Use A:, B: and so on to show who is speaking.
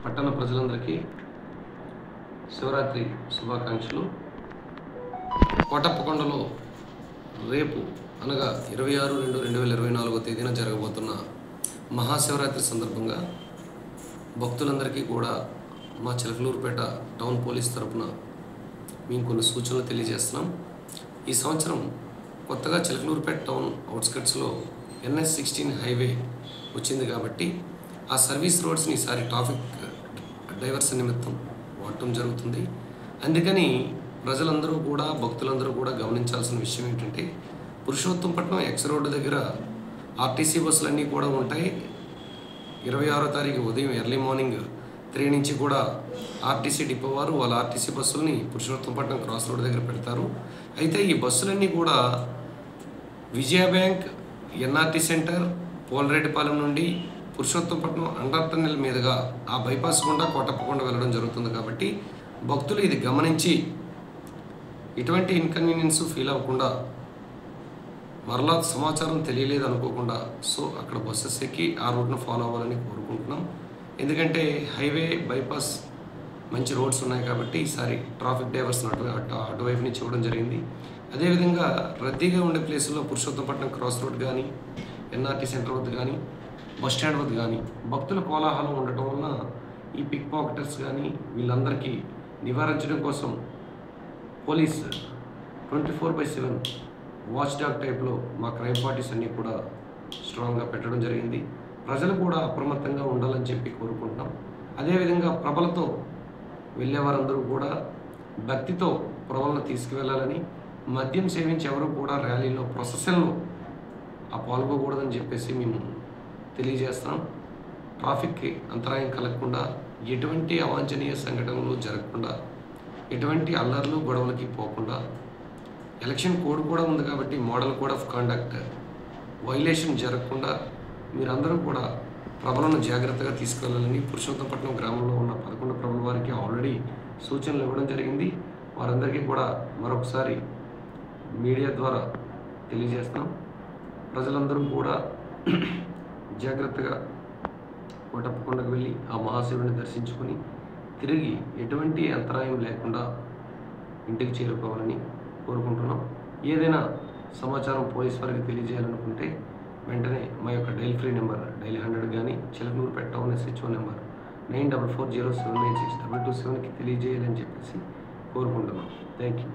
A: పట్టణ ప్రజలందరికీ శివరాత్రి శుభాకాంక్షలు. కోటప్పకొండలో రేపు అనగా 26/2/2024 తేదీన జరగబోతున్న మహాశివరాత్రి సందర్భంగా భక్తులందరికీ కూడా మా చిలకలూరుపేట టౌన్ పోలీస్ తరపున మేము కొన్ని సూచనలు తెలియజేస్తున్నాం. ఈ సంవత్సరం కొత్తగా చిలకలూరుపేట టౌన్ అవుట్స్కట్స్లో NH16 హైవే వచ్చింది కాబట్టి ఆ సర్వీస్ రోడ్స్ని ఈసారి ట్రాఫిక్ డైవర్షన్ నిమిత్తం వాడటం జరుగుతుంది. అందుకని ప్రజలందరూ కూడా భక్తులందరూ కూడా గమనించాల్సిన విషయం ఏంటంటే, పురుషోత్తంపట్నం ఎక్స్ రోడ్డు దగ్గర ఆర్టీసీ బస్సులన్నీ కూడా ఉంటాయి. 26వ తారీఖు ఉదయం ఎర్లీ మార్నింగ్ 3 నుంచి కూడా ఆర్టీసీ డిపో వారు వాళ్ళ ఆర్టీసీ బస్సులని పురుషోత్తంపట్నం క్రాస్ రోడ్ దగ్గర పెడతారు. అయితే ఈ బస్సులన్నీ కూడా విజయ బ్యాంక్, NRT సెంటర్, పోలరెడ్డిపాలెం నుండి పురుషోత్తంపట్నం అండర్ టన్నెల్ మీదుగా ఆ బైపాస్ గుండా కోటప్పకొండ వెళ్ళడం జరుగుతుంది. కాబట్టి భక్తులు ఇది గమనించి ఎటువంటి ఇన్కన్వీనియన్స్ ఫీల్ అవ్వకుండా, మరలా సమాచారం తెలియలేదు అనుకోకుండా అక్కడ బస్సెస్ ఎక్కి ఆ రూట్ను ఫాలో అవ్వాలని కోరుకుంటున్నాం. ఎందుకంటే హైవే బైపాస్ మంచి రోడ్స్ ఉన్నాయి కాబట్టి ఈసారి ట్రాఫిక్ డైవర్షన్ అటువైపు నుంచి ఇవ్వడం జరిగింది. అదేవిధంగా రద్దీగా ఉండే ప్లేసుల్లో పురుషోత్తంపట్నం క్రాస్ రోడ్ కానీ, NRT సెంటర్ వద్ద కానీ, బస్ స్టాండ్ వద్ద కానీ భక్తుల కోలాహలం ఉండటం వలన ఈ పిక్ పాకెటర్స్ కానీ వీళ్ళందరికీ నివారించడం కోసం పోలీస్ 24/7 వాచ్ డాగ్ టైప్లో మా క్రైమ్ పార్టీస్ అన్నీ కూడా స్ట్రాంగ్గా పెట్టడం జరిగింది. ప్రజలు కూడా అప్రమత్తంగా ఉండాలని చెప్పి కోరుకుంటున్నాం. అదేవిధంగా ప్రభలతో వెళ్ళేవారందరూ కూడా భక్తితో ప్రభలను తీసుకువెళ్ళాలని, మద్యం సేవించి ఎవరు కూడా ర్యాలీలో ప్రొసెషన్లో పాల్గొకూడదని చెప్పేసి మేము తెలియజేస్తాం. ట్రాఫిక్కి అంతరాయం కలగకుండా, ఎటువంటి అవాంఛనీయ సంఘటనలు జరగకుండా, ఎటువంటి అల్లర్లు గొడవలకి పోకుండా, ఎలక్షన్ కోడ్ కూడా ఉంది కాబట్టి model code of conduct violation జరగకుండా మీరందరూ కూడా ప్రభలను జాగ్రత్తగా తీసుకెళ్లాలని పురుషోత్తంపట్నం గ్రామంలో ఉన్న 11 ప్రభల వారికి ఆల్రెడీ సూచనలు ఇవ్వడం జరిగింది. వారందరికీ కూడా మరొకసారి మీడియా ద్వారా తెలియజేస్తాం. ప్రజలందరూ కూడా జాగ్రత్తగా కోటప్పకొండకు వెళ్ళి ఆ మహాశివుని దర్శించుకొని తిరిగి ఎటువంటి అంతరాయం లేకుండా ఇంటికి చేరుకోవాలని కోరుకుంటున్నాం. ఏదైనా సమాచారం పోలీస్ వారికి తెలియజేయాలనుకుంటే వెంటనే మా యొక్క డైల్ ఫ్రీ నెంబర్ డైల్ 100 కానీ చిలకలూరుపేట టౌన్ SHO నెంబర్ 9440796227కి తెలియజేయాలని చెప్పేసి కోరుకుంటున్నాం. Thank you.